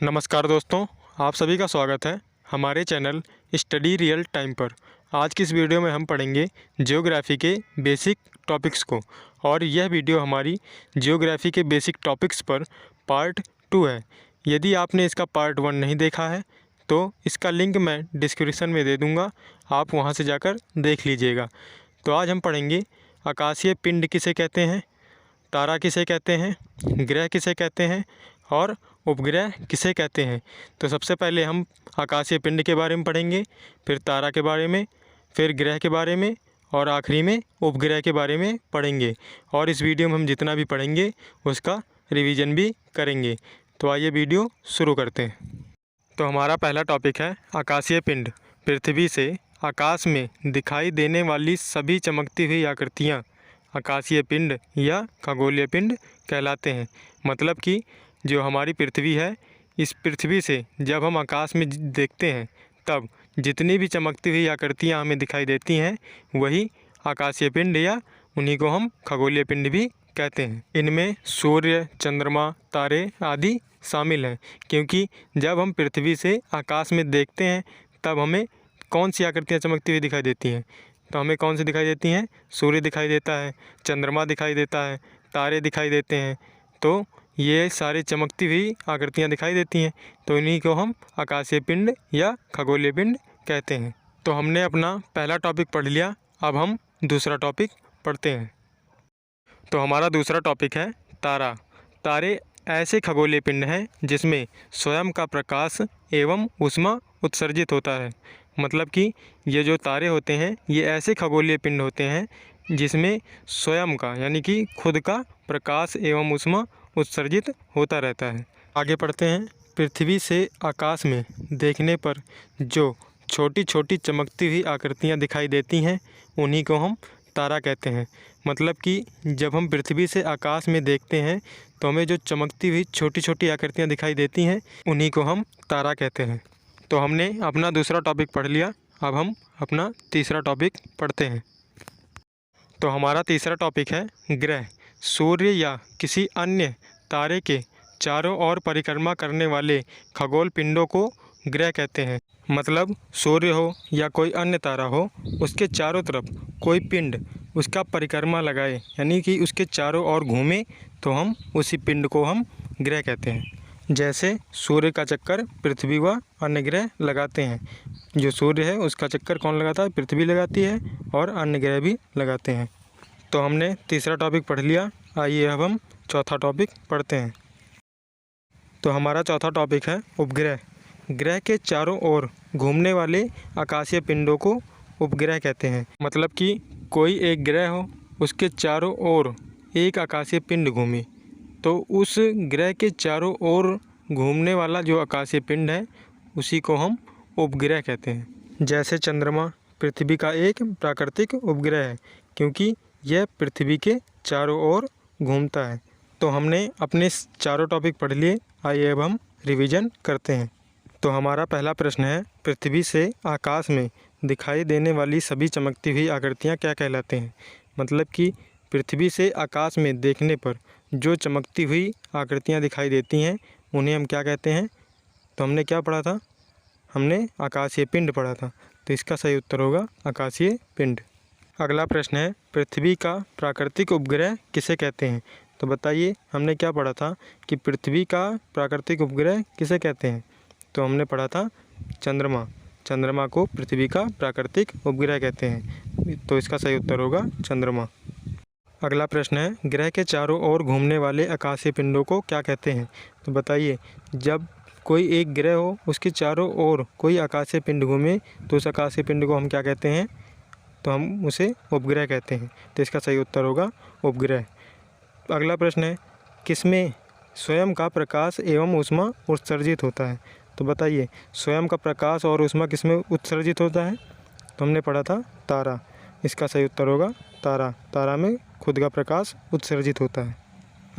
नमस्कार दोस्तों, आप सभी का स्वागत है हमारे चैनल स्टडी रियल टाइम पर। आज की इस वीडियो में हम पढ़ेंगे जियोग्राफी के बेसिक टॉपिक्स को, और यह वीडियो हमारी जियोग्राफी के बेसिक टॉपिक्स पर पार्ट 2 है। यदि आपने इसका पार्ट 1 नहीं देखा है तो इसका लिंक मैं डिस्क्रिप्शन में दे दूँगा, आप वहाँ से जाकर देख लीजिएगा। तो आज हम पढ़ेंगे आकाशीय पिंड किसे कहते हैं, तारा किसे कहते हैं, ग्रह किसे कहते हैं और उपग्रह किसे कहते हैं। तो सबसे पहले हम आकाशीय पिंड के बारे में पढ़ेंगे, फिर तारा के बारे में, फिर ग्रह के बारे में और आखिरी में उपग्रह के बारे में पढ़ेंगे। और इस वीडियो में हम जितना भी पढ़ेंगे उसका रिवीजन भी करेंगे। तो आइए वीडियो शुरू करते हैं। तो हमारा पहला टॉपिक है आकाशीय पिंड। पृथ्वी से आकाश में दिखाई देने वाली सभी चमकती हुई आकृतियाँ आकाशीय पिंड या खगोलीय पिंड कहलाते हैं। मतलब कि जो हमारी पृथ्वी है, इस पृथ्वी से जब हम आकाश में देखते हैं तब जितनी भी चमकती हुई आकृतियाँ हमें दिखाई देती हैं वही आकाशीय पिंड या उन्हीं को हम खगोलीय पिंड भी कहते हैं। इनमें सूर्य, चंद्रमा, तारे आदि शामिल हैं, क्योंकि जब हम पृथ्वी से आकाश में देखते हैं तब हमें कौन सी आकृतियाँ चमकती हुई दिखाई देती हैं। तो हमें कौन सी दिखाई देती हैं? सूर्य दिखाई देता है, चंद्रमा दिखाई देता है, तारे दिखाई देते हैं। तो ये सारी चमकती हुई आकृतियाँ दिखाई देती हैं, तो इन्हीं को हम आकाशीय पिंड या खगोलीय पिंड कहते हैं। तो हमने अपना पहला टॉपिक पढ़ लिया, अब हम दूसरा टॉपिक पढ़ते हैं। तो हमारा दूसरा टॉपिक है तारा। तारे ऐसे खगोलीय पिंड हैं जिसमें स्वयं का प्रकाश एवं ऊष्मा उत्सर्जित होता है। मतलब कि ये जो तारे होते हैं ये ऐसे खगोलीय पिंड होते हैं जिसमें स्वयं का यानी कि खुद का प्रकाश एवं ऊष्मा उत्सर्जित होता रहता है। आगे पढ़ते हैं। पृथ्वी से आकाश में देखने पर जो छोटी छोटी चमकती हुई आकृतियाँ दिखाई देती हैं उन्हीं को हम तारा कहते हैं। मतलब कि जब हम पृथ्वी से आकाश में देखते हैं तो हमें जो चमकती हुई छोटी छोटी आकृतियाँ दिखाई देती हैं उन्हीं को हम तारा कहते हैं। तो हमने अपना दूसरा टॉपिक पढ़ लिया, अब हम अपना तीसरा टॉपिक पढ़ते हैं। तो हमारा तीसरा टॉपिक है ग्रह। सूर्य या किसी अन्य तारे के चारों ओर परिक्रमा करने वाले खगोल पिंडों को ग्रह कहते हैं। मतलब सूर्य हो या कोई अन्य तारा हो, उसके चारों तरफ कोई पिंड उसका परिक्रमा लगाए यानी कि उसके चारों ओर घूमे तो हम उसी पिंड को हम ग्रह कहते हैं। जैसे सूर्य का चक्कर पृथ्वी व अन्य ग्रह लगाते हैं। जो सूर्य है उसका चक्कर कौन लगाता है? पृथ्वी लगाती है, और अन्य ग्रह भी लगाते हैं। तो हमने तीसरा टॉपिक पढ़ लिया, आइए अब हम चौथा टॉपिक पढ़ते हैं। तो हमारा चौथा टॉपिक है उपग्रह। ग्रह के चारों ओर घूमने वाले आकाशीय पिंडों को उपग्रह कहते हैं। मतलब कि कोई एक ग्रह हो, उसके चारों ओर एक आकाशीय पिंड घूमे तो उस ग्रह के चारों ओर घूमने वाला जो आकाशीय पिंड है उसी को हम उपग्रह कहते हैं। जैसे चंद्रमा पृथ्वी का एक प्राकृतिक उपग्रह है, क्योंकि यह पृथ्वी के चारों ओर घूमता है। तो हमने अपने चारों टॉपिक पढ़ लिए, आइए अब हम रिवीजन करते हैं। तो हमारा पहला प्रश्न है, पृथ्वी से आकाश में दिखाई देने वाली सभी चमकती हुई आकृतियाँ क्या कहलाते हैं। मतलब कि पृथ्वी से आकाश में देखने पर जो चमकती हुई आकृतियाँ दिखाई देती हैं उन्हें हम क्या कहते हैं। तो हमने क्या पढ़ा था? हमने आकाशीय पिंड पढ़ा था, तो इसका सही उत्तर होगा आकाशीय पिंड। अगला प्रश्न है, पृथ्वी का प्राकृतिक उपग्रह किसे कहते हैं। तो बताइए, हमने क्या पढ़ा था कि पृथ्वी का प्राकृतिक उपग्रह किसे कहते हैं। तो हमने पढ़ा था चंद्रमा। चंद्रमा को पृथ्वी का प्राकृतिक उपग्रह कहते हैं, तो इसका सही उत्तर होगा चंद्रमा। अगला प्रश्न है, ग्रह के चारों ओर घूमने वाले आकाशीय पिंडों को क्या कहते हैं। तो बताइए, जब कोई एक ग्रह हो उसके चारों ओर कोई आकाशीय पिंड घूमे तो उस आकाशीय पिंड को हम क्या कहते हैं। तो हम उसे उपग्रह कहते हैं, तो इसका सही उत्तर होगा उपग्रह। अगला प्रश्न है, किसमें स्वयं का प्रकाश एवं ऊष्मा उत्सर्जित होता है। तो बताइए, स्वयं का प्रकाश और ऊष्मा किसमें उत्सर्जित होता है। तो हमने पढ़ा था तारा, इसका सही उत्तर होगा तारा। तारा में खुद का प्रकाश उत्सर्जित होता है।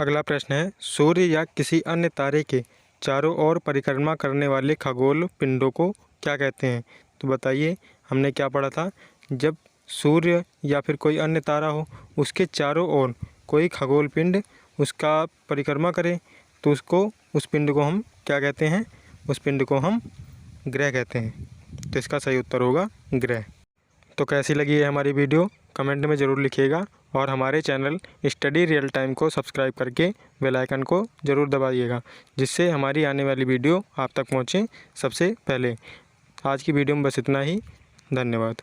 अगला प्रश्न है, सूर्य या किसी अन्य तारे के चारों ओर परिक्रमा करने वाले खगोल पिंडों को क्या कहते हैं। तो बताइए, हमने क्या पढ़ा था, जब सूर्य या फिर कोई अन्य तारा हो उसके चारों ओर कोई खगोल पिंड उसका परिक्रमा करे तो उस पिंड को हम क्या कहते हैं? उस पिंड को हम ग्रह कहते हैं। तो इसका सही उत्तर होगा ग्रह। तो कैसी लगी है हमारी वीडियो कमेंट में ज़रूर लिखिएगा और हमारे चैनल स्टडी रियल टाइम को सब्सक्राइब करके बेल आइकन को ज़रूर दबाइएगा, जिससे हमारी आने वाली वीडियो आप तक पहुँचे सबसे पहले। आज की वीडियो में बस इतना ही। धन्यवाद।